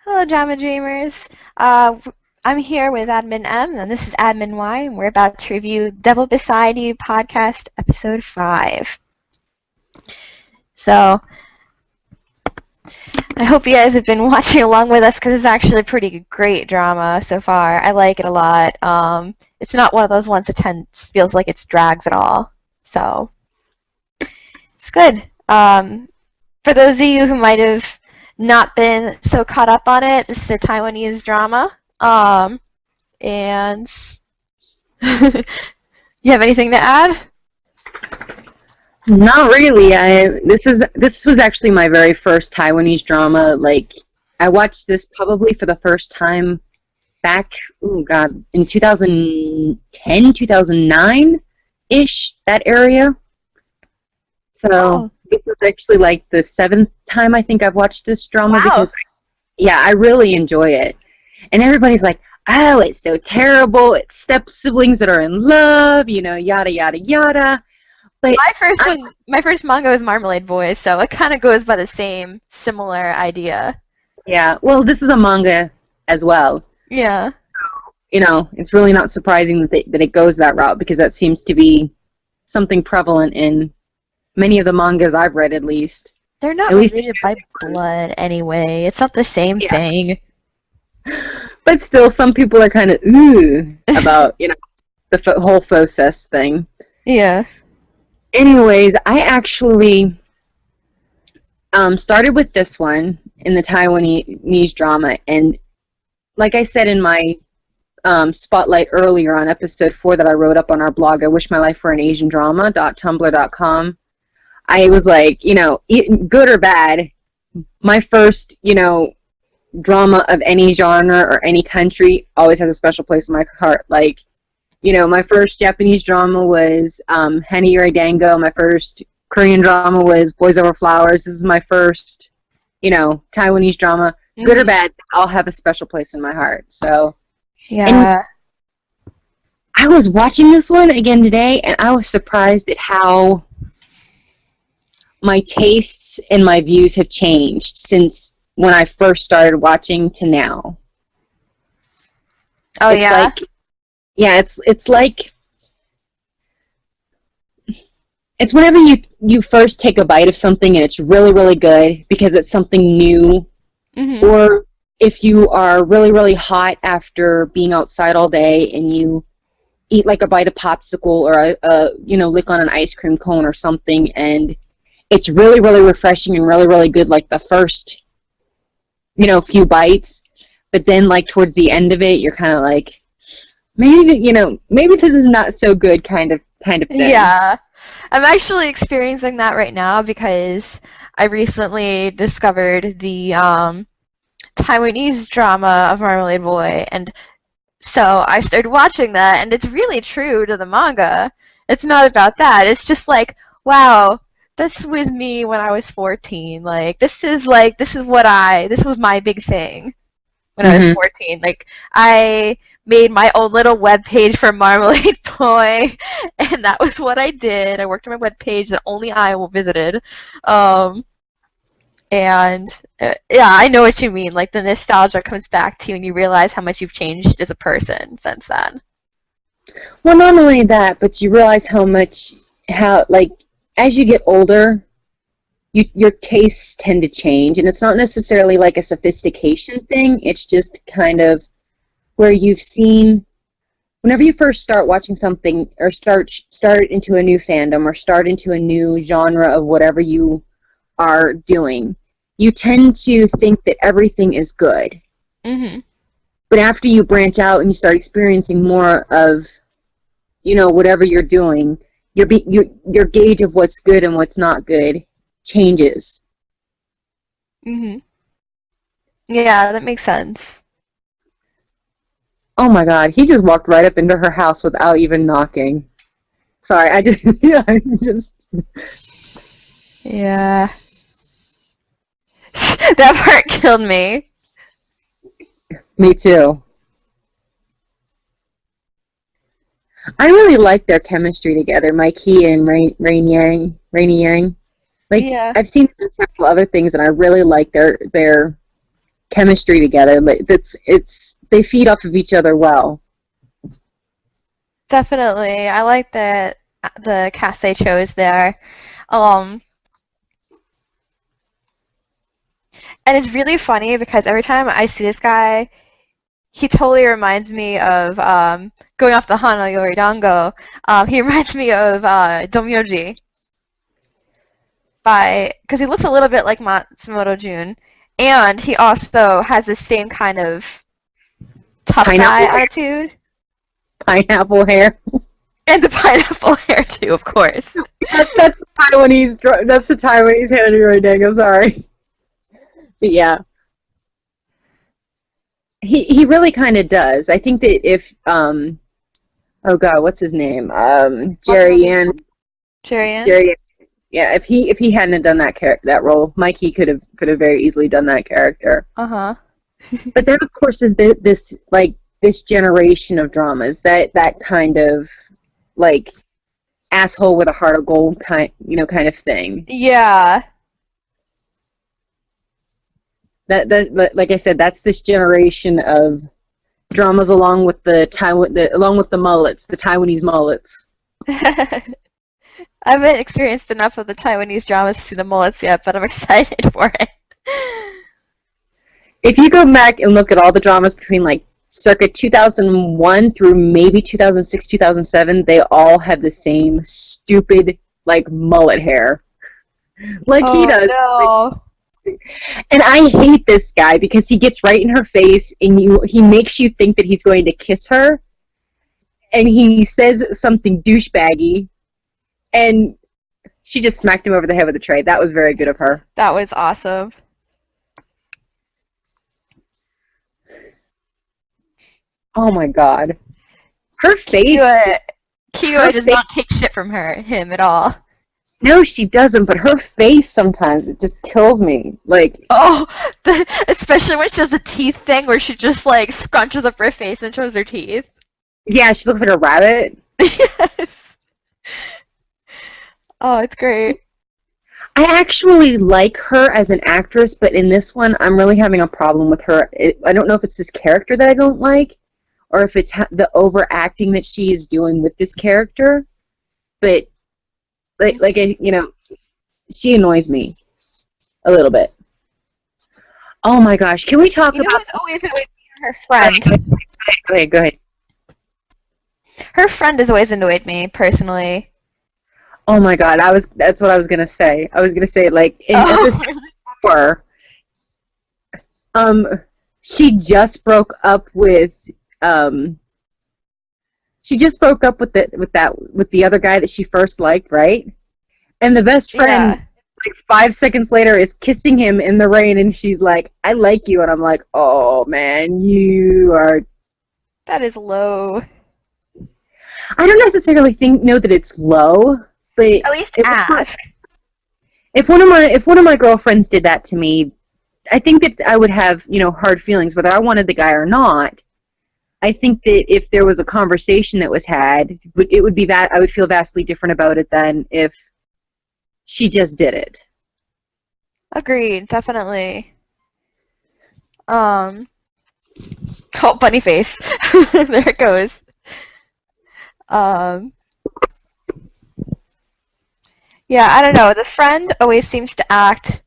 Hello, Drama Dreamers. I'm here with Admin M, and this is Admin Y, and we're about to review Devil Beside You podcast episode 5. So, I hope you guys have been watching along with us because it's actually a pretty great drama so far. I like it a lot. It's not one of those ones that feels like it's drags at all. So, it's good. For those of you who might have not been so caught up on it, this is a Taiwanese drama. And you have anything to add? Not really. This was actually my very first Taiwanese drama. Like, I watched this probably for the first time back, in 2010, 2009-ish, that area. So this was actually like the 7th time I think I've watched this drama because, I really enjoy it. And everybody's like, oh, it's so terrible. It's step siblings that are in love, yada, yada, yada. But my first manga was Marmalade Boys, so it kind of goes by the same similar idea. Yeah, well, this is a manga as well. Yeah. It's really not surprising that it goes that route because that seems to be something prevalent in many of the mangas I've read, at least. They're not related by blood anyway. It's not the same thing. But still, some people are kind of about, the whole Foses thing. Yeah. Anyways, I actually started with this one in the Taiwanese drama, and like I said in my spotlight earlier on episode 4 that I wrote up on our blog, I wish my life were an Asian drama.tumblr.com, I was like, good or bad, my first, drama of any genre or any country always has a special place in my heart. Like, my first Japanese drama was Hana Yuri Dango. My first Korean drama was Boys Over Flowers. This is my first, Taiwanese drama. Mm-hmm. Good or bad, all have a special place in my heart. So, yeah. And I was watching this one again today, and I was surprised at how my tastes and my views have changed since when I first started watching to now. Oh, yeah? It's like it's whenever you first take a bite of something and it's really, really good because it's something new. Mm-hmm. Or if you are really, really hot after being outside all day and you eat like a bite of popsicle or lick on an ice cream cone or something, and it's really, really refreshing and really, really good like the first, few bites. But then like towards the end of it, you're kind of like, maybe this is not so good kind of thing. Yeah. I'm actually experiencing that right now because I recently discovered the Taiwanese drama of Marmalade Boy, and so I started watching that, and it's really true to the manga. It's not about that. It's just like, wow, this was me when I was 14. Like, this was my big thing when I was 14. Like, I made my own little web page for Marmalade Boy, and that was what I did. I worked on my web page that only I visited. I know what you mean. Like, the nostalgia comes back to you, and you realize how much you've changed as a person since then. Well, not only that, but you realize as you get older, your tastes tend to change, and it's not necessarily like a sophistication thing. It's just kind of where you've seen, whenever you first start watching something or start into a new fandom or start into a new genre of whatever you are doing, you tend to think that everything is good. Mm-hmm. But after you branch out and you start experiencing more of, whatever you're doing, your gauge of what's good and what's not good changes. Mm-hmm. Yeah, that makes sense. Oh my god, he just walked right up into her house without even knocking. Sorry, Yeah. That part killed me. Me too. I really like their chemistry together, Mikey and Rainy Yang. Like, yeah. I've seen several other things, and I really like their chemistry together. Like they feed off of each other well. Definitely. I like the cast they chose there. Um, and it's really funny because every time I see this guy, he totally reminds me of going off the Hana Yoridango. He reminds me of Domyoji because he looks a little bit like Matsumoto Jun, and he also has the same kind of tough guy attitude. Pineapple hair. And the pineapple hair too, of course. That's the Taiwanese Hana Yoridango, sorry. But yeah. He really kind of does. I think that if oh god, what's his name? Jerry Yan. Yeah, if he hadn't done that role, Mikey could have very easily done that character. Uh-huh. But then of course is this generation of dramas that kind of like asshole with a heart of gold kind of thing. Yeah. That like I said, that's this generation of dramas along with the mullets, the Taiwanese mullets. I haven't experienced enough of the Taiwanese dramas to see the mullets yet, but I'm excited for it. If you go back and look at all the dramas between like circa 2001 through maybe 2006, 2007, they all have the same stupid like mullet hair, like he does. No. And I hate this guy because he gets right in her face and he makes you think that he's going to kiss her, and he says something douchebaggy, and she just smacked him over the head with a tray. That was very good of her. That was awesome. Oh my god. Her face. Kiyue does not take shit from him at all. No, she doesn't, but her face sometimes, it just kills me. Like, oh, especially when she does the teeth thing where she just like scrunches up her face and shows her teeth. Yeah, she looks like a rabbit. Yes. Oh, it's great. I actually like her as an actress, but in this one, I'm really having a problem with her. I don't know if it's this character that I don't like, or if it's the overacting that she is doing with this character. But she annoys me a little bit. Oh my gosh, can we talk about? Who's always annoyed me? Her friend. Go ahead. Her friend has always annoyed me personally. Oh my god, that's what I was gonna say. I was gonna say like in episode 4, she just broke up with the other guy that she first liked, right? And the best friend, like 5 seconds later, is kissing him in the rain, and she's like, "I like you," and I'm like, "Oh man, you are." That is low. I don't necessarily know that it's low, but at least ask. If one of my girlfriends did that to me, I think that I would have hard feelings whether I wanted the guy or not. I think that if there was a conversation that was had, it would be that I would feel vastly different about it than if she just did it. Agreed, definitely. Oh, bunny face. There it goes. Yeah, I don't know. The friend always seems to act,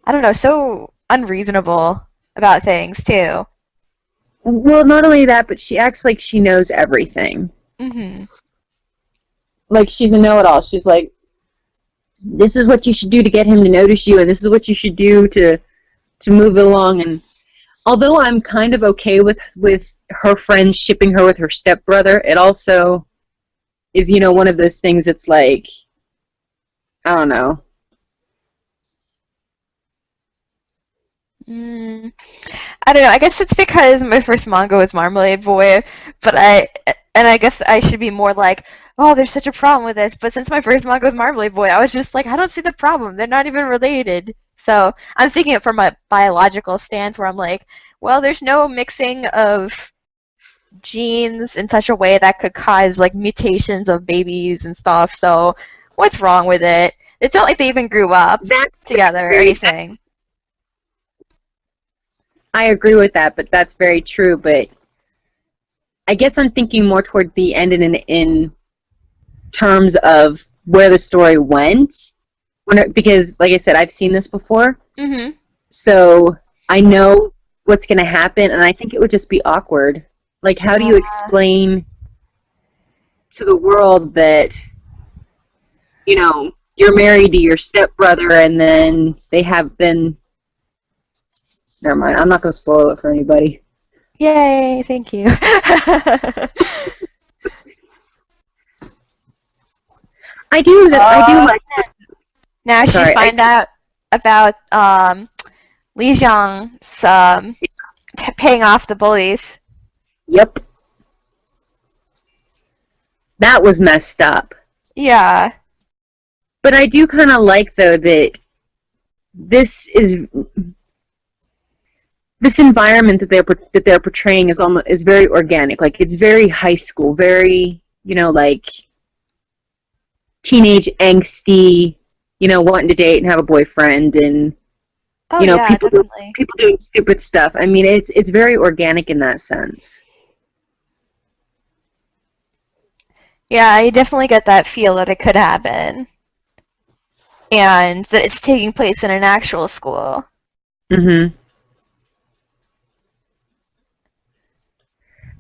I don't know, so unreasonable about things, too. Well, not only that, but she acts like she knows everything. Mm-hmm. Like she's a know-it-all. She's like, this is what you should do to get him to notice you, and this is what you should do to move it along. And although I'm kind of okay with her friends shipping her with her stepbrother, it also is, one of those things that's like, I don't know. I don't know. I guess it's because my first manga was Marmalade Boy, but I guess I should be more like, oh, there's such a problem with this. But since my first manga was Marmalade Boy, I was just like, I don't see the problem. They're not even related. So I'm thinking it from a biological stance where I'm like, well, there's no mixing of genes in such a way that could cause like mutations of babies and stuff. So what's wrong with it? It's not like they even grew up together or anything. I agree with that, but that's very true. But I guess I'm thinking more toward the end and in terms of where the story went. Because, like I said, I've seen this before. Mm-hmm. So I know what's going to happen, and I think it would just be awkward. Like, how do you explain to the world that, you know, you're married to your stepbrother, and then never mind, I'm not going to spoil it for anybody. Yay, thank you. I do like... Now she find out about Li Jiang's paying off the bullies. Yep. That was messed up. Yeah. But I do kind of like, though, that this environment that they're portraying is very organic. Like, it's very high school, very, you know, like teenage angsty, you know, wanting to date and have a boyfriend, and you know, people doing stupid stuff. I mean, it's very organic in that sense. Yeah, you definitely get that feel that it could happen. And that it's taking place in an actual school. Mm-hmm.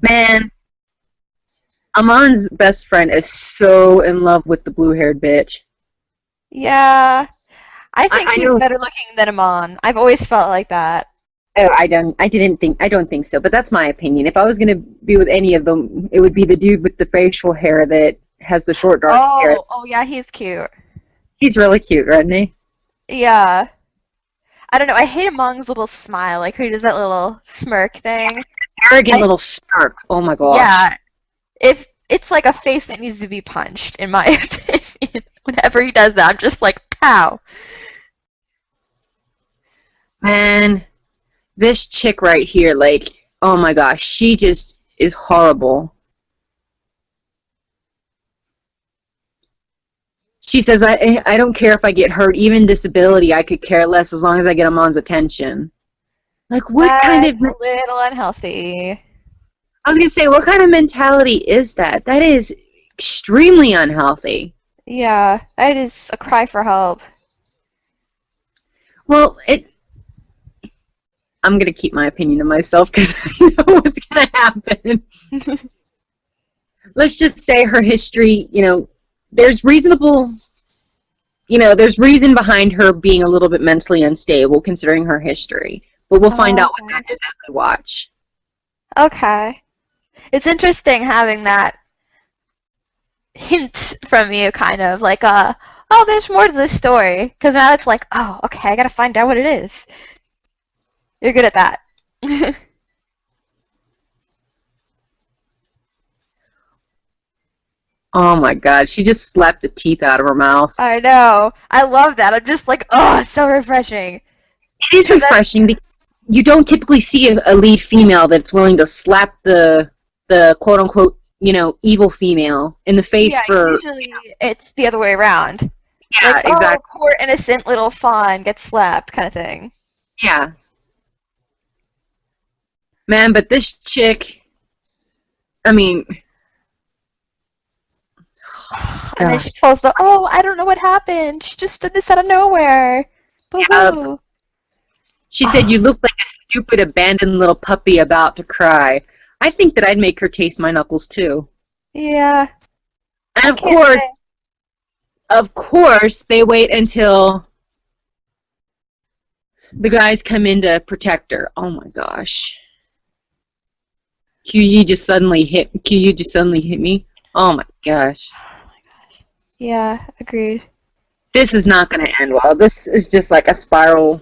Man, Amon's best friend is so in love with the blue-haired bitch. Yeah. I think he's better looking than Amon. I've always felt like that. Oh, I don't think so, but that's my opinion. If I was gonna be with any of them, it would be the dude with the facial hair that has the short dark hair. Oh yeah, he's cute. He's really cute, isn't he? Yeah. I don't know, I hate Amon's little smile, like he does that little smirk thing. Arrogant little smirk. Oh my gosh. Yeah. If it's like a face that needs to be punched, in my opinion. Whenever he does that, I'm just like, pow. Man, this chick right here, like, oh my gosh, she just is horrible. She says, I don't care if I get hurt, even disability, I could care less as long as I get Amon's attention. Like, what kind of... That's a little unhealthy. I was going to say, what kind of mentality is that? That is extremely unhealthy. Yeah, that is a cry for help. Well, I'm going to keep my opinion to myself because I know what's going to happen. Let's just say her history, you know, there's reason behind her being a little bit mentally unstable considering her history. But we'll find out what that is as we watch. Okay. It's interesting having that hint from you, kind of, like, oh, there's more to this story. Because now it's like, oh, okay, I gotta find out what it is. You're good at that. Oh my god, she just slapped the teeth out of her mouth. I know. I love that. I'm just like, oh, it's so refreshing. It is refreshing because you don't typically see a lead female that's willing to slap the quote-unquote, you know, evil female in the face for... usually it's the other way around. Yeah, like, exactly. Oh, poor innocent little fawn gets slapped kind of thing. Yeah. Man, but this chick, I mean... And then she tells them, oh, I don't know what happened. She just did this out of nowhere. Boo-hoo. She said, you look like a stupid, abandoned little puppy about to cry. I think that I'd make her taste my knuckles, too. Yeah. And of course, they wait until the guys come in to protect her. Oh my gosh. QU just suddenly hit me. Oh my gosh. Yeah, agreed. This is not going to end well. This is just like a spiral.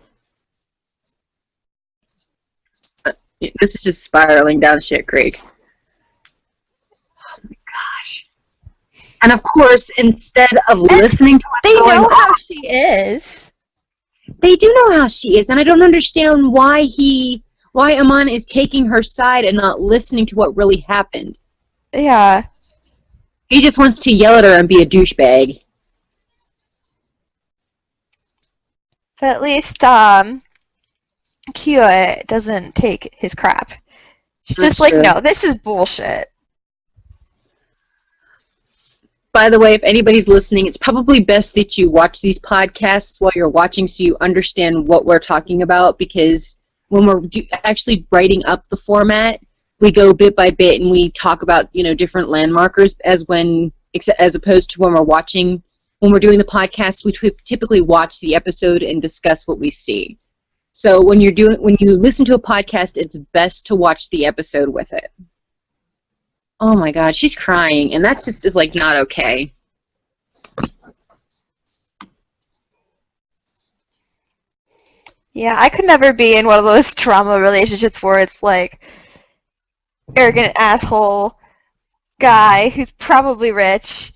This is just spiraling down shit creek. Oh my gosh. And of course, instead of listening to what's going on, how she is. They do know how she is, and I don't understand why Amon is taking her side and not listening to what really happened. Yeah. He just wants to yell at her and be a douchebag. But at least, Kyo doesn't take his crap. She's That's just like, true. no, this is bullshit. By the way, if anybody's listening, it's probably best that you watch these podcasts while you're watching so you understand what we're talking about, because when we're actually writing up the format, we go bit by bit and we talk about, different landmarkers as opposed to when we're doing the podcast, we typically watch the episode and discuss what we see. So when you listen to a podcast, it's best to watch the episode with it. Oh my God, she's crying, and that just is like not okay. Yeah, I could never be in one of those trauma relationships where it's like arrogant asshole guy who's probably rich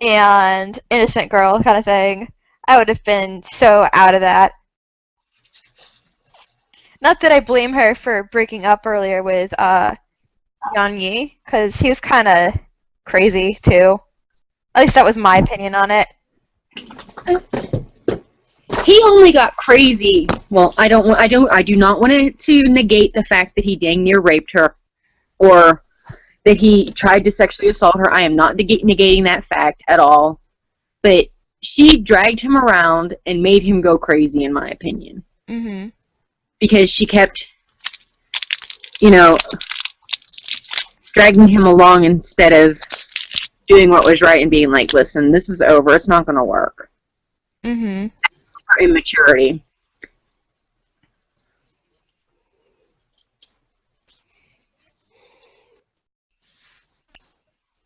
and innocent girl kind of thing. I would have been so out of that. Not that I blame her for breaking up earlier with Yang Yi, because he was kind of crazy too. At least that was my opinion on it. He only got crazy. Well, I do not want to negate the fact that he dang near raped her, or that he tried to sexually assault her. I am not negating that fact at all. But she dragged him around and made him go crazy, in my opinion. Mm-hmm. Because she kept, dragging him along instead of doing what was right and being like, listen, this is over. It's not going to work. Mm-hmm. Her immaturity.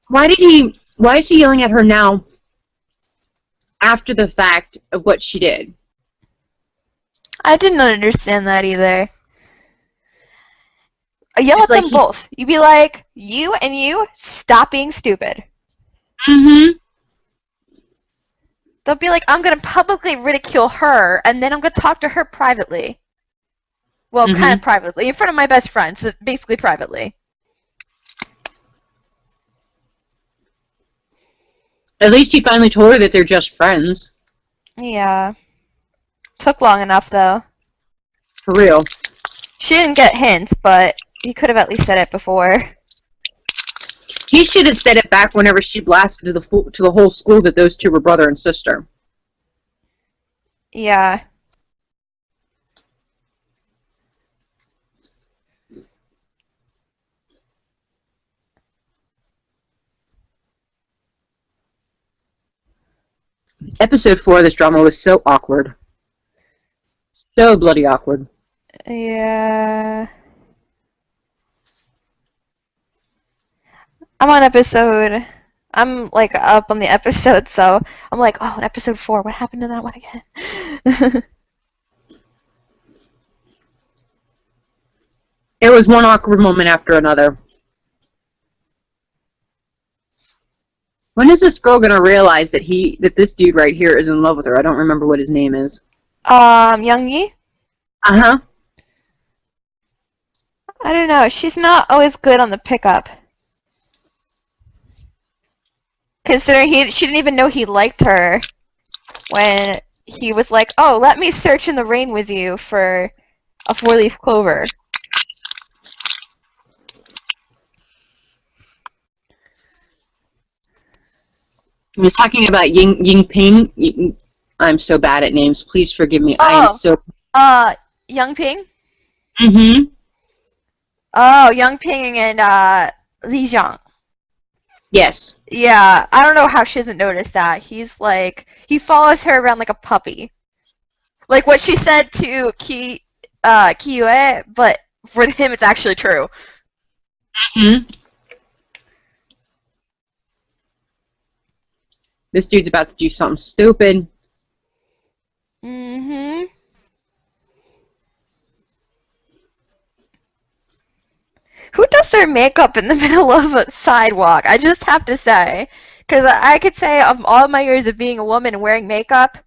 Why is she yelling at her now after the fact of what she did? I didn't understand that either. Yell at them both. You'd be like, you and you, stop being stupid. Mm-hmm. They'll be like, I'm going to publicly ridicule her, and then I'm going to talk to her privately. Well, kind of privately. In front of my best friend, so basically privately. At least he finally told her that they're just friends. Yeah. Took long enough, though. For real. She didn't get hints, but he could have at least said it before. He should have said it back whenever she blasted to the whole school that those two were brother and sister. Yeah. Episode 4 of this drama was so awkward. So bloody awkward. Yeah. I'm like up on the episode, so I'm like, oh, in episode 4, what happened to that one again? It was one awkward moment after another. When is this girl gonna realize that this dude right here is in love with her? I don't remember what his name is. Yang Yi? Uh-huh. I don't know. She's not always good on the pickup. Considering she didn't even know he liked her when he was like, oh, let me search in the rain with you for a 4-leaf clover. I was talking about Ying Ping. I'm so bad at names. Please forgive me. Oh, I am so... Yang Ping? Mm-hmm. Oh, Yang Ping and Li Jiang. Yes. Yeah, I don't know how she hasn't noticed that. He's like, he follows her around like a puppy. Like what she said to Kiyue, but for him it's actually true. Mm-hmm. This dude's about to do something stupid. Mm-hmm. Who does their makeup in the middle of a sidewalk? I just have to say. Because I could say of all my years of being a woman and wearing makeup,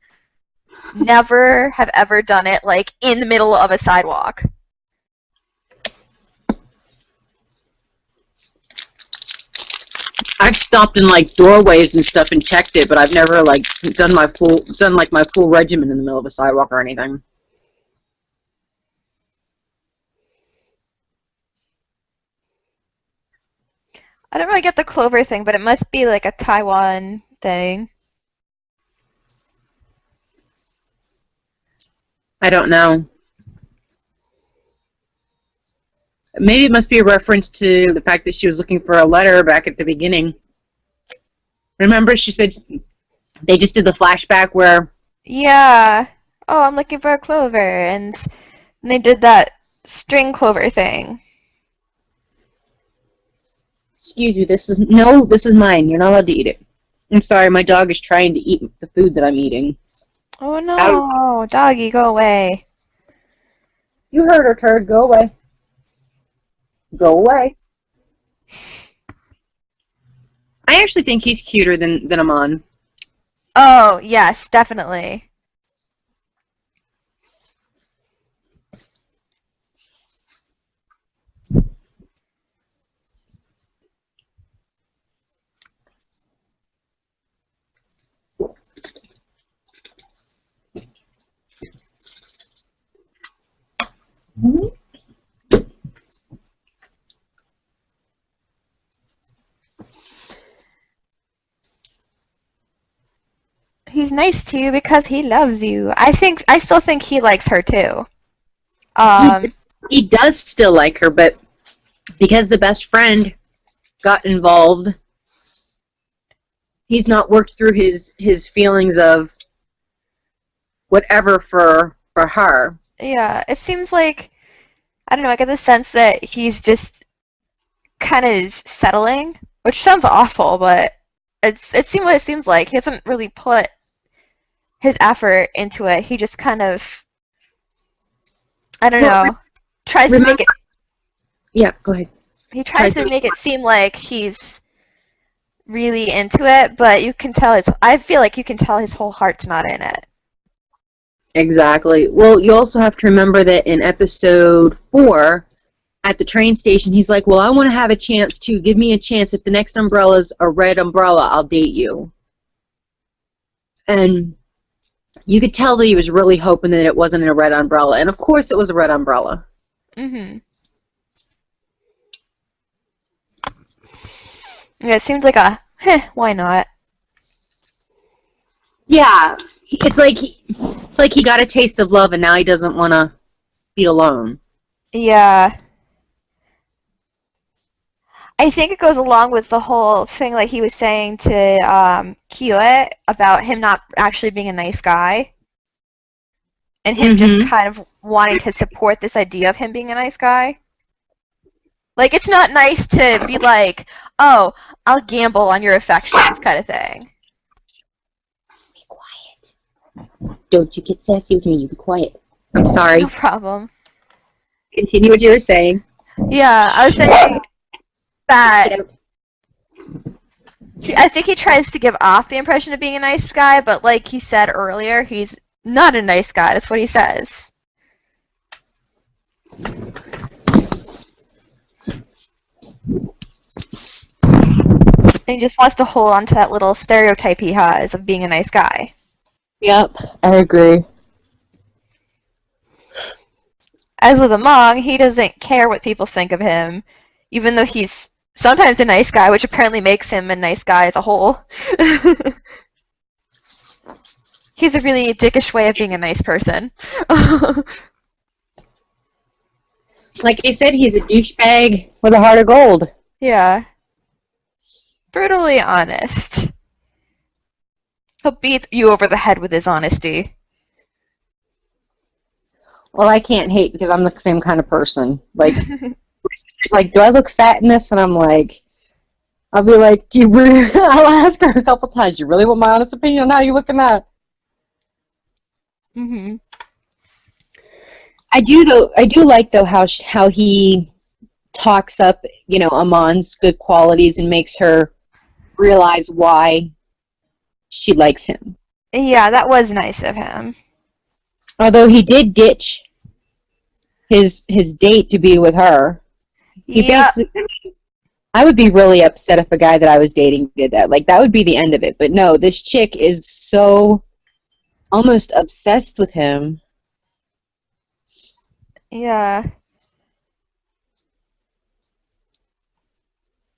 never have ever done it, like, in the middle of a sidewalk. I've stopped in, like, doorways and stuff and checked it, but I've never, like, done my full regimen in the middle of a sidewalk or anything. I don't really get the Clover thing, but it must be like a Taiwan thing. I don't know. Maybe it must be a reference to the fact that she was looking for a letter back at the beginning. Remember, she said they just did the flashback where... Yeah. Oh, I'm looking for a clover, and they did that string clover thing. Excuse you, this is mine. You're not allowed to eat it. I'm sorry, my dog is trying to eat the food that I'm eating. Oh no, doggy, go away. You heard her, turd. Go away. Go away. I actually think he's cuter than Amon. Oh, yes, definitely. He's nice to you because he loves you. I still think he likes her too. He does still like her, but because the best friend got involved, he's not worked through his feelings of whatever for her. Yeah, it seems like, I don't know, I get the sense that he's just kind of settling, which sounds awful, but it seems what it seems like. He hasn't really put his effort into it. He just kind of, I don't know, tries to make it. Yeah, go ahead. He tries to make it seem like he's really into it, but you can tell I feel like you can tell his whole heart's not in it. Exactly. Well, you also have to remember that in episode 4, at the train station, he's like, well, I want to have a chance too. Give me a chance. If the next umbrella's a red umbrella, I'll date you. And you could tell that he was really hoping that it wasn't a red umbrella. And of course it was a red umbrella. Mm-hmm. Yeah, it seems like why not? Yeah. It's like he got a taste of love and now he doesn't want to be alone. Yeah. I think it goes along with the whole thing like he was saying to Kyoe about him not actually being a nice guy. And him just kind of wanting to support this idea of him being a nice guy. Like, it's not nice to be like, oh, I'll gamble on your affections kind of thing. Be quiet. Don't you get sassy with me. You be quiet. I'm sorry. No problem. Continue what you were saying. Yeah, I was saying that I think he tries to give off the impression of being a nice guy, but like he said earlier, he's not a nice guy. That's what he says. And he just wants to hold on to that little stereotype he has of being a nice guy. Yep, I agree. As with Among, he doesn't care what people think of him, even though he's sometimes a nice guy, which apparently makes him a nice guy as a whole. He's a really dickish way of being a nice person. Like I said, he's a douchebag with a heart of gold. Yeah. Brutally honest. He'll beat you over the head with his honesty. Well, I can't hate because I'm the same kind of person. Like, she's like, do I look fat in this? And I'm like, I'll be like, do you really? I'll ask her a couple times. You really want my honest opinion on how you look in that? Mm-hmm. I do like though how he talks up, Amon's good qualities and makes her realize why she likes him. Yeah, that was nice of him. Although he did ditch his date to be with her. I would be really upset if a guy that I was dating did that. Like, that would be the end of it. But no, this chick is so almost obsessed with him. Yeah.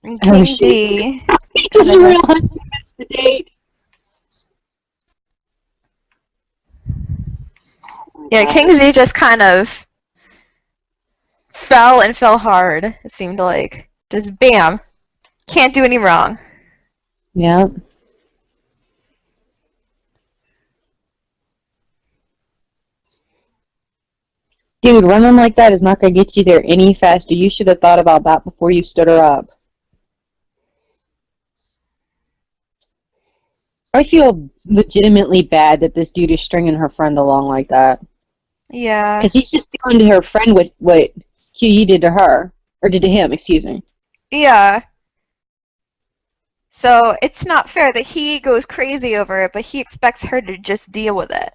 And Oh, King shit. Z Just kind of realized the date. yeah, King Z just kind of fell and fell hard. It seemed like just bam, can't do any wrong. Yeah. Dude, running like that is not going to get you there any faster. You should have thought about that before you stood her up. I feel legitimately bad that this dude is stringing her friend along like that. Yeah. Because he's just doing to her friend what QE did to her. Or did to him, excuse me. Yeah. So it's not fair that he goes crazy over it, but he expects her to just deal with it.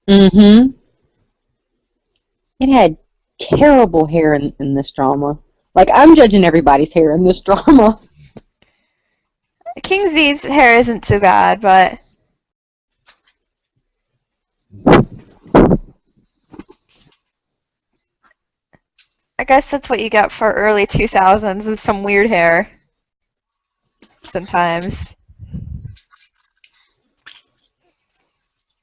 Mm-hmm. It had terrible hair in this drama. Like, I'm judging everybody's hair in this drama. King Z's hair isn't too bad, but I guess that's what you get for early 2000s is some weird hair. Sometimes.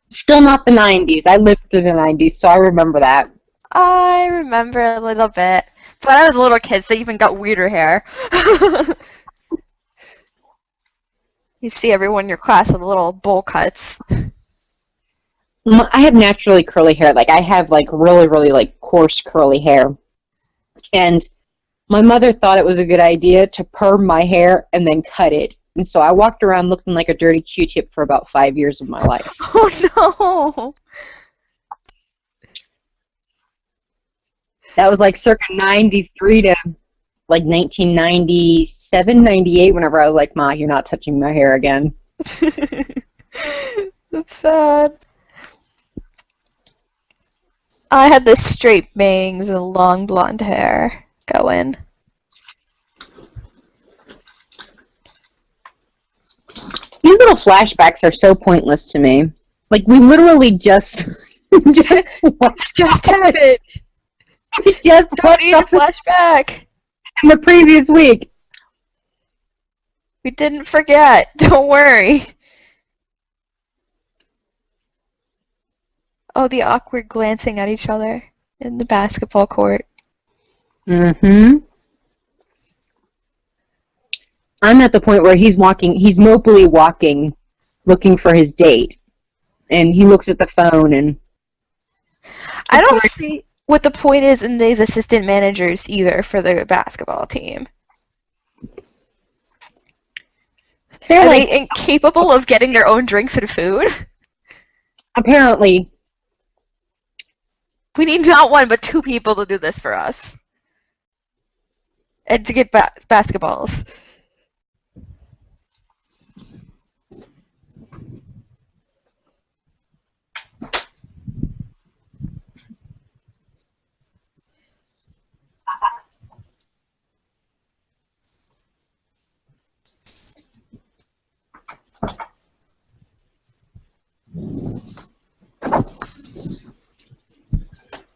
Still not the 90s. I lived through the 90s, so I remember that. I remember a little bit. But I was a little kid, so I even got weirder hair. You see everyone in your class with little bowl cuts. I have naturally curly hair. Like, I have, like, really, really, like, coarse curly hair. And my mother thought it was a good idea to perm my hair and then cut it. And so I walked around looking like a dirty Q-tip for about 5 years of my life. Oh no! That was like circa 93 to like 1997, 98, whenever I was like, Ma, you're not touching my hair again. That's sad. I had the straight bangs and long blonde hair going. These little flashbacks are so pointless to me. Like, we literally just Just happened. just Don't watched need a something flashback. in the previous week. We didn't forget. Don't worry. Oh, the awkward glancing at each other in the basketball court. Mm-hmm. I'm at the point where he's mopily walking, looking for his date. And he looks at the phone and... I don't see what the point is in these assistant managers either for the basketball team. They're Are like, they incapable of getting their own drinks and food? apparently... We need not one but two people to do this for us. And to get basketballs.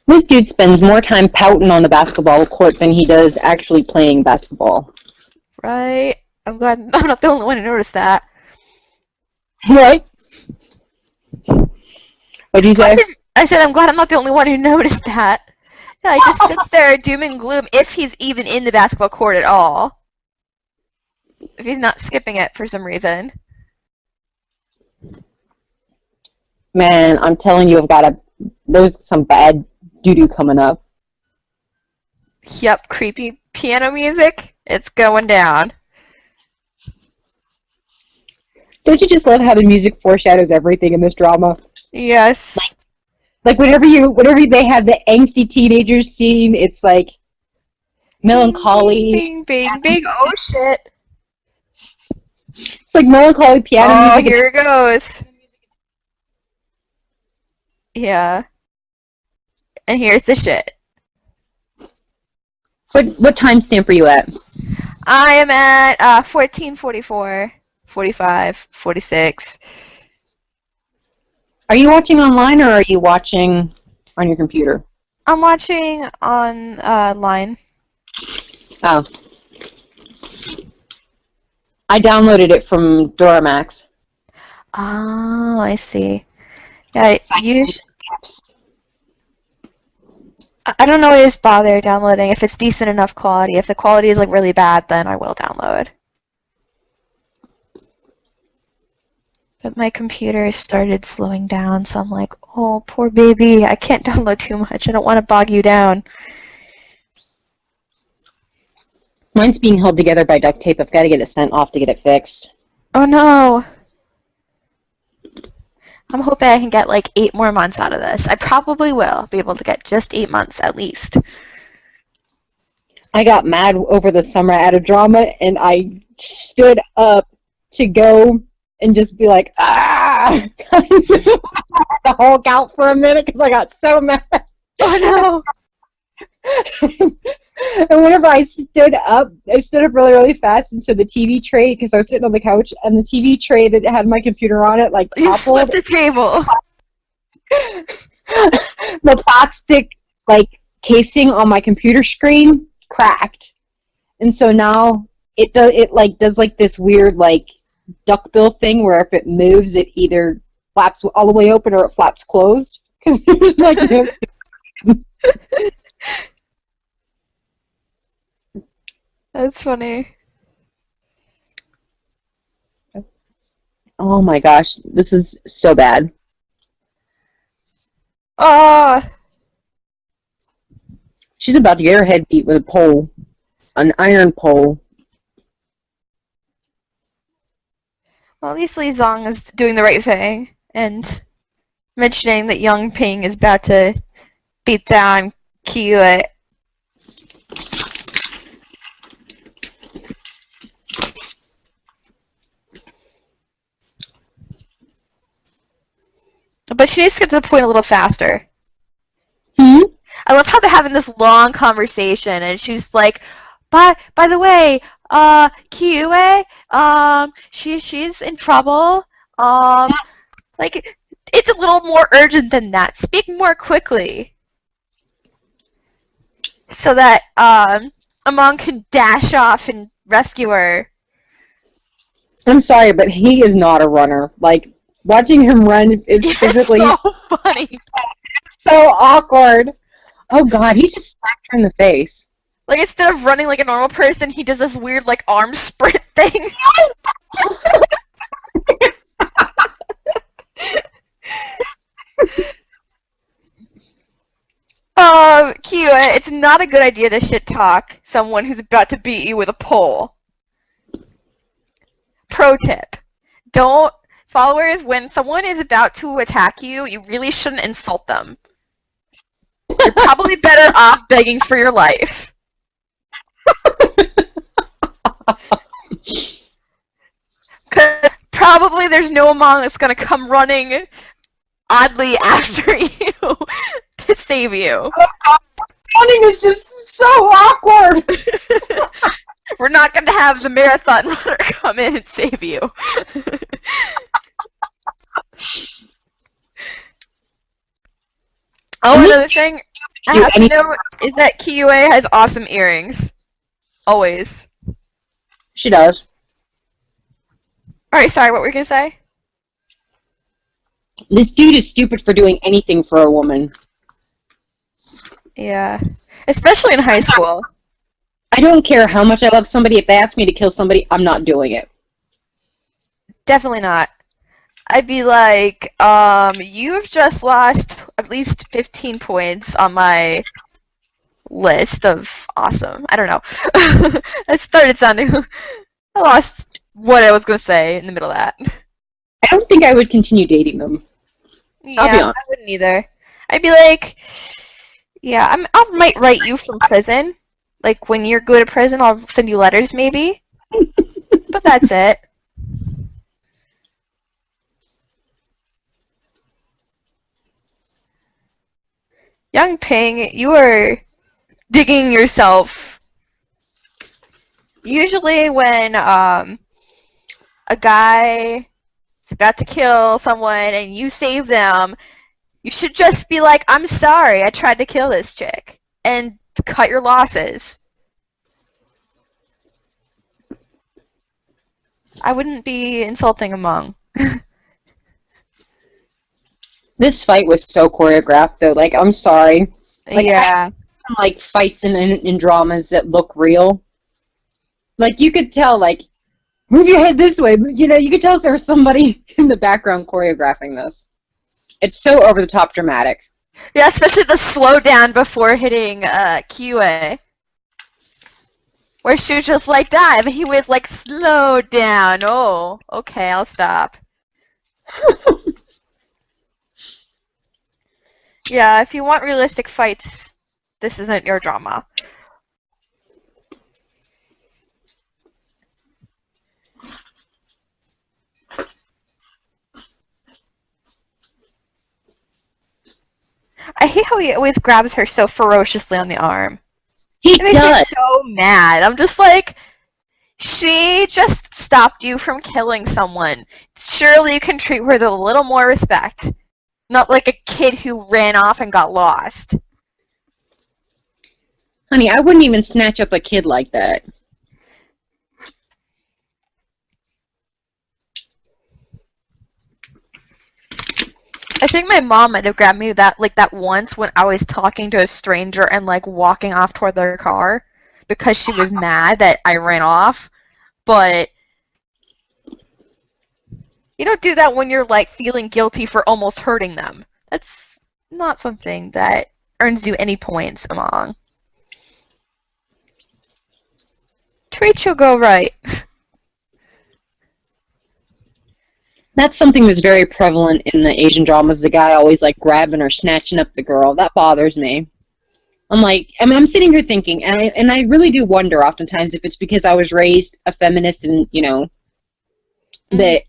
This dude spends more time pouting on the basketball court than he does actually playing basketball. Right? I'm glad I'm not the only one who noticed that. Right? What'd you say? I said I'm glad I'm not the only one who noticed that. Yeah, he just sits there doom and gloom if he's even in the basketball court at all. If he's not skipping it for some reason. Man, I'm telling you, there's some bad doo-doo coming up. Yep, creepy piano music. It's going down. Don't you just love how the music foreshadows everything in this drama? Yes. Like whenever they have the angsty teenagers scene, it's like melancholy. Bing, bing, bing. Oh shit. It's like melancholy piano Oh, music. here it goes. Yeah. And here's the shit. What timestamp are you at? I am at 14:44, 45, 46. Are you watching online or are you watching on your computer? I'm watching on line. Oh. I downloaded it from Doramax. Oh, I see. Yeah, I don't always bother downloading if it's decent enough quality. If the quality is like really bad, then I will download. But my computer started slowing down, so I'm like, oh, poor baby, I can't download too much. I don't want to bog you down. Mine's being held together by duct tape. I've got to get it sent off to get it fixed. Oh no! I'm hoping I can get like 8 more months out of this. I probably will be able to get just 8 months at least. I got mad over the summer at a drama, and I stood up to go and just be like, ah! The Hulk out for a minute because I got so mad. Oh no! And whenever I stood up really, really fast, and so the TV tray, because I was sitting on the couch, and the TV tray that had my computer on it, like, You toppled. flipped the table! The plastic, like, casing on my computer screen cracked. And so now it does this weird, like, duckbill thing where if it moves, it either flaps all the way open or it flaps closed. Because there's, like, this... That's funny. Oh my gosh, this is so bad. Oh! She's about to get her head beat with a pole. An iron pole. Well, at least Lee Zong is doing the right thing and mentioning that Young Ping is about to beat down Kiyue. But she needs to get to the point a little faster. I love how they're having this long conversation, and she's like, by the way, Kiyue, she's in trouble. Like, it's a little more urgent than that. Speak more quickly. So that, Amon can dash off and rescue her. I'm sorry, but he is not a runner. Like, watching him run is physically so funny. so awkward. Oh god, he just smacked her in the face. Like, instead of running like a normal person, he does this weird, like, arm sprint thing. Kiyue, it's not a good idea to shit talk someone who's about to beat you with a pole. Pro tip. Don't, followers, when someone is about to attack you, you really shouldn't insult them. You're probably better off begging for your life. Because probably there's no Among that's going to come running oddly after you to save you. Running is just so awkward. We're not going to have the marathon runner come in and save you. Oh, another thing I have to know is that Kiyue has awesome earrings. Always. She does. Alright, sorry, what were you going to say? This dude is stupid for doing anything for a woman. Yeah. Especially in high school. I don't care how much I love somebody. If they ask me to kill somebody, I'm not doing it. Definitely not. I'd be like, you've just lost at least 15 points on my list of awesome. I don't know. It started sounding... I lost what I was going to say in the middle of that. I don't think I would continue dating them. Yeah, I'll be honest. I wouldn't either. I'd be like, yeah, I might write you from prison. Like, when you're good at prison, I'll send you letters, maybe. But that's it. Young Ping, you are digging yourself. Usually when a guy is about to kill someone and you save them, you should just be like, I'm sorry, I tried to kill this chick. And cut your losses. I wouldn't be insulting Among. This fight was so choreographed, though. Like, I'm sorry. Like, I Yeah. like fights in dramas that look real. Like, you could tell, like, move your head this way. You know, you could tell there was somebody in the background choreographing this. It's so over the top dramatic. Yeah, especially the slowdown before hitting QA. Where she was just like, dive, and he was like, slow down. Oh, okay, I'll stop. Yeah, if you want realistic fights, this isn't your drama. I hate how he always grabs her so ferociously on the arm. He It makes me does. so mad. I'm just like, she just stopped you from killing someone. Surely you can treat her with a little more respect. Not like a kid who ran off and got lost. Honey, I wouldn't even snatch up a kid like that. I think my mom might have grabbed me that once when I was talking to a stranger and like walking off toward their car because she was mad that I ran off. But you don't do that when you're like feeling guilty for almost hurting them. That's not something that earns you any points among. Treat you go right. That's something that's very prevalent in the Asian dramas. The guy always like grabbing or snatching up the girl. That bothers me. I'm like, I'm sitting here thinking, and I really do wonder oftentimes if it's because I was raised a feminist and, you know, that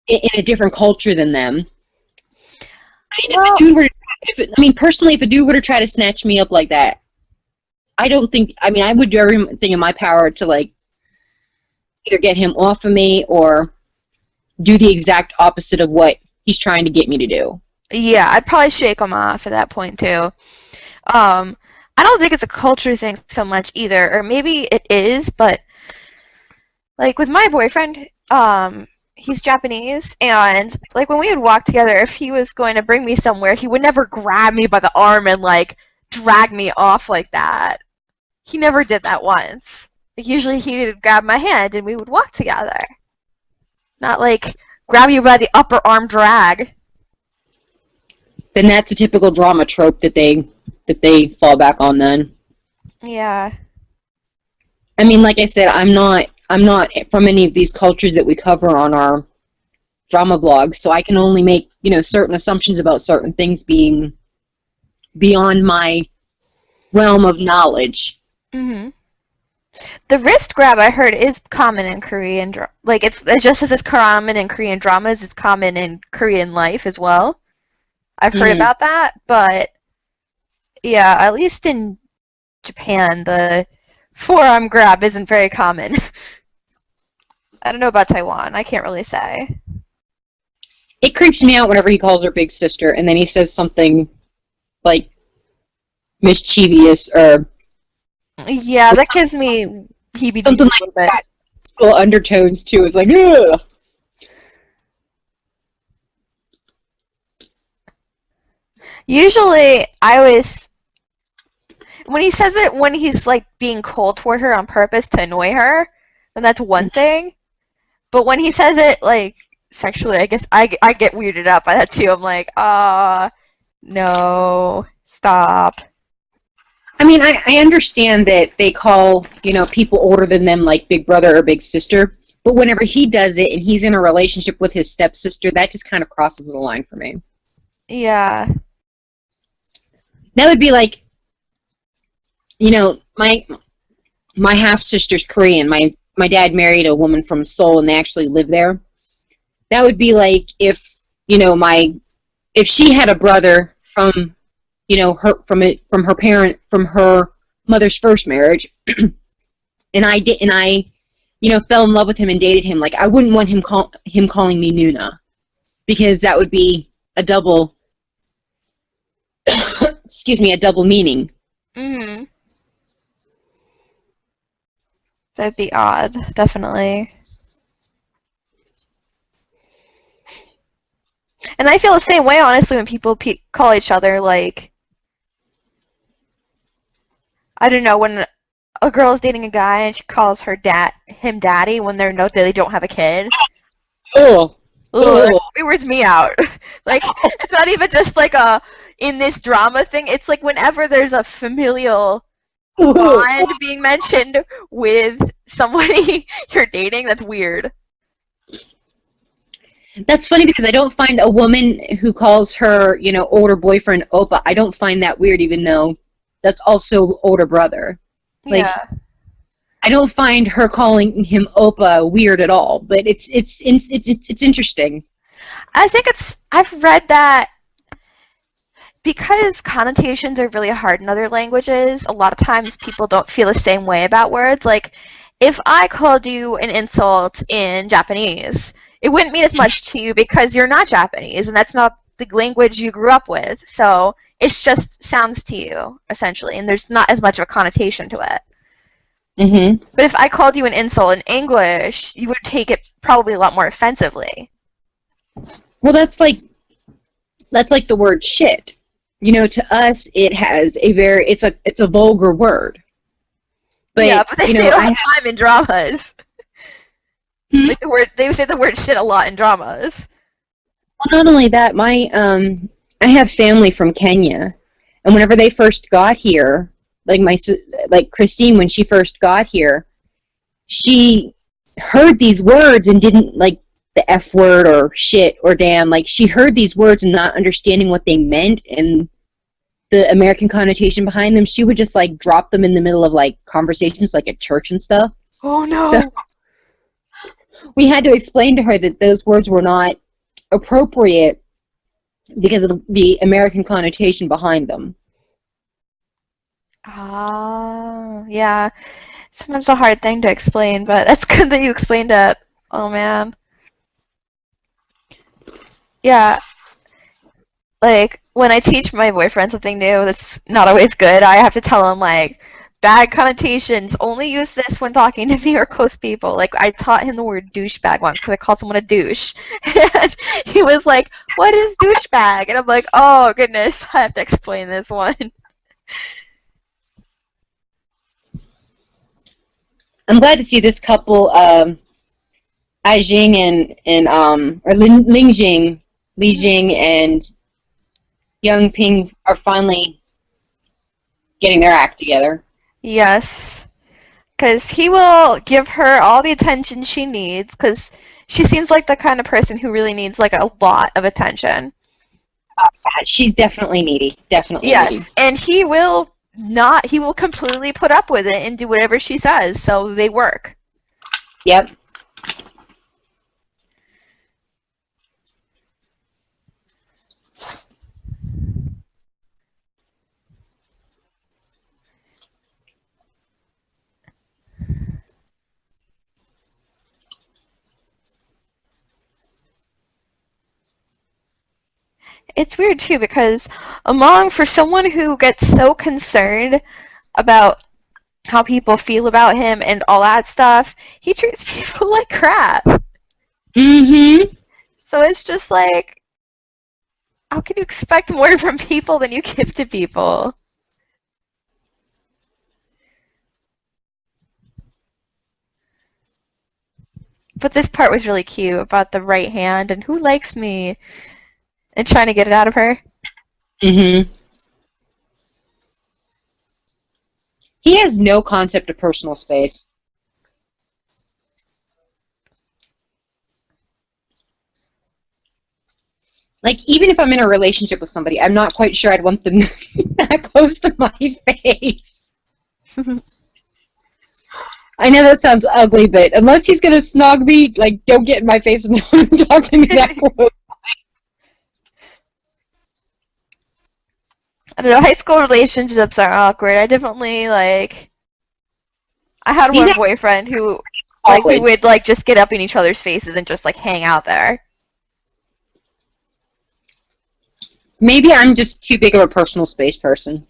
in a different culture than them. I mean, Well, personally, if a dude were to try to snatch me up like that, I don't think, I mean, I would do everything in my power to, like, either get him off of me or do the exact opposite of what he's trying to get me to do. yeah, I'd probably shake him off at that point too. I don't think it's a culture thing so much either, or maybe it is, but like with my boyfriend, he's Japanese, and like when we would walk together, if he was going to bring me somewhere, he would never grab me by the arm and like drag me off like that. He never did that once. Like, usually he would grab my hand and we would walk together. Not like grab you by the upper arm drag. Then that's a typical drama trope that they fall back on then. Yeah. I mean, like I said, I'm not from any of these cultures that we cover on our drama blogs, so I can only make, you know, certain assumptions about certain things being beyond my realm of knowledge. Mhm. The wrist grab I heard is common in Korean like it's just as it's common in Korean dramas, it's common in Korean life as well. I've heard about that, but yeah, at least in Japan, the forearm grab isn't very common. I don't know about Taiwan. I can't really say. It creeps me out whenever he calls her big sister, and then he says something like mischievous or Yeah, that gives me heebie-jeebies something a like little bit. that. Little undertones too. It's like, ugh. Usually, I always when he says it when he's like being cold toward her on purpose to annoy her, then that's one thing. But when he says it like sexually, I guess I get weirded out by that too. I'm like, no, stop. I mean, I understand that they call, you know, people older than them like big brother or big sister, but whenever he does it and he's in a relationship with his stepsister, that just kind of crosses the line for me. Yeah. That would be like, you know, my half sister's Korean. My dad married a woman from Seoul, and they actually live there. That would be like if, you know, if she had a brother from, you know, from her mother's first marriage, and I, you know, fell in love with him and dated him. Like, I wouldn't want him calling me Nuna, because that would be a double, excuse me, a double meaning. Mhm. That'd be odd, definitely. And I feel the same way, honestly, when people call each other, like, I don't know, when a girl is dating a guy and she calls him daddy when they don't have a kid. Oh, Ugh, it weirds me out. Like, it's not even just like a in this drama thing. It's like whenever there's a familial bond being mentioned with somebody you're dating, that's weird. That's funny because I don't find a woman who calls her, older boyfriend Oppa, I don't find that weird, even though that's also older brother. Like, Yeah. I don't find her calling him Oppa weird at all, but it's interesting. I think I've read that because connotations are really hard in other languages, a lot of times people don't feel the same way about words. Like, if I called you an insult in Japanese, it wouldn't mean as much to you because you're not Japanese and that's not the language you grew up with. So it just sounds to you, essentially, and there's not as much of a connotation to it. Mm-hmm. But if I called you an insult in English, you would take it probably a lot more offensively. Well, that's like the word shit. To us, it has it's a vulgar word. But, yeah, but they say it all the time in dramas. Like they say the word shit a lot in dramas. Well, not only that, I have family from Kenya, and whenever they first got here, like Christine, when she first got here, she heard these words and didn't like the F word or shit or damn. Like, she heard these words and not understanding what they meant and the American connotation behind them, she would just like drop them in the middle of like conversations like at church and stuff. Oh no. So we had to explain to her that those words were not appropriate because of the American connotation behind them. Yeah. Sometimes a hard thing to explain, but that's good that you explained it. Oh man. Yeah. Like, when I teach my boyfriend something new that's not always good, I have to tell him, like, bad connotations, only use this when talking to me or close people. Like, I taught him the word douchebag once because I called someone a douche. And he was like, what is douchebag? And I'm like, oh, goodness, I have to explain this one. I'm glad to see this couple, Ai Jing or Li Jing and Young Ping are finally getting their act together. Yes. Because he will give her all the attention she needs, because she seems like the kind of person who really needs, like, a lot of attention. She's definitely needy. Definitely yes, needy. And he will completely put up with it and do whatever she says, so they work. Yep. It's weird too because for someone who gets so concerned about how people feel about him and all that stuff, he treats people like crap. Mm-hmm. So it's just like, how can you expect more from people than you give to people? But this part was really cute about the right hand and who likes me and trying to get it out of her. Mm-hmm. He has no concept of personal space. Like, even if I'm in a relationship with somebody, I'm not quite sure I'd want them that close to my face. I know that sounds ugly, but unless he's gonna snog me, like, don't get in my face and talk to me that close. I don't know, high school relationships are awkward. I had one boyfriend who, like, we would, like, just get up in each other's faces and just, like, hang out there. Maybe I'm just too big of a personal space person.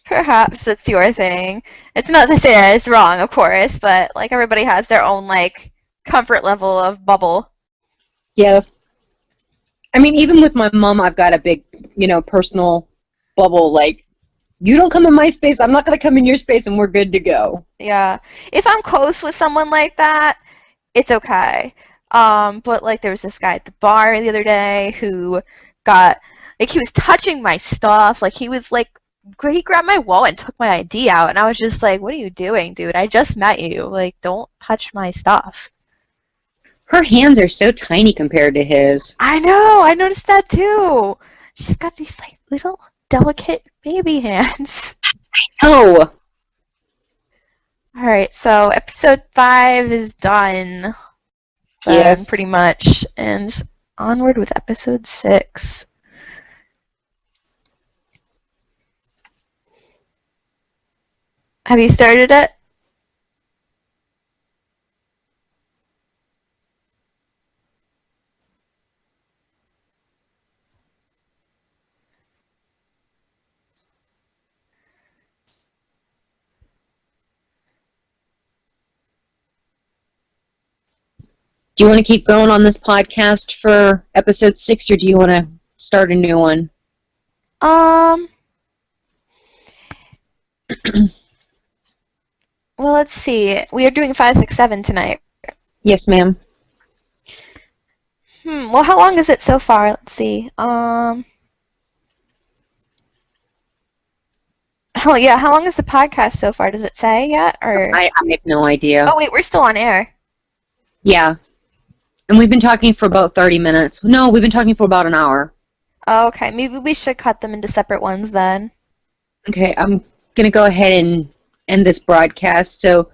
Perhaps that's your thing. It's not to say that it's wrong, of course, but, like, everybody has their own, like, comfort level of bubble. Yeah. I mean, even with my mom, I've got a big, personal bubble. Like, you don't come in my space, I'm not going to come in your space, and we're good to go. Yeah. If I'm close with someone like that, it's okay. But like there was this guy at the bar the other day who got like he was touching my stuff. Like he was like he grabbed my wallet and took my ID out, and I was just like, "What are you doing, dude? I just met you. Like, don't touch my stuff." Her hands are so tiny compared to his. I know. I noticed that too. She's got these like little delicate baby hands. Oh. All right, so episode 5 is done. Yes. Pretty much, and onward with episode 6. Have you started it? Do you want to keep going on this podcast for episode 6, or do you want to start a new one? Well, let's see. We are doing 5, 6, 7 tonight. Yes, ma'am. Well, how long is it so far? Let's see. How long is the podcast so far? Does it say yet? Or I have no idea. Oh, wait, we're still on air. Yeah. And we've been talking for about 30 minutes. No, we've been talking for about an hour. Oh, okay. Maybe we should cut them into separate ones then. Okay, I'm going to go ahead and end this broadcast. So,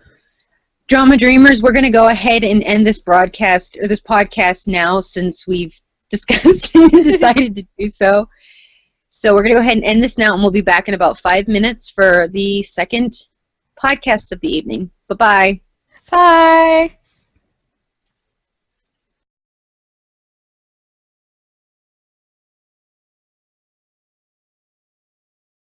Drama Dreamers, we're going to go ahead and end this broadcast, or this podcast now, since we've discussed and decided to do so. So we're going to go ahead and end this now, and we'll be back in about 5 minutes for the second podcast of the evening. Bye-bye. Bye.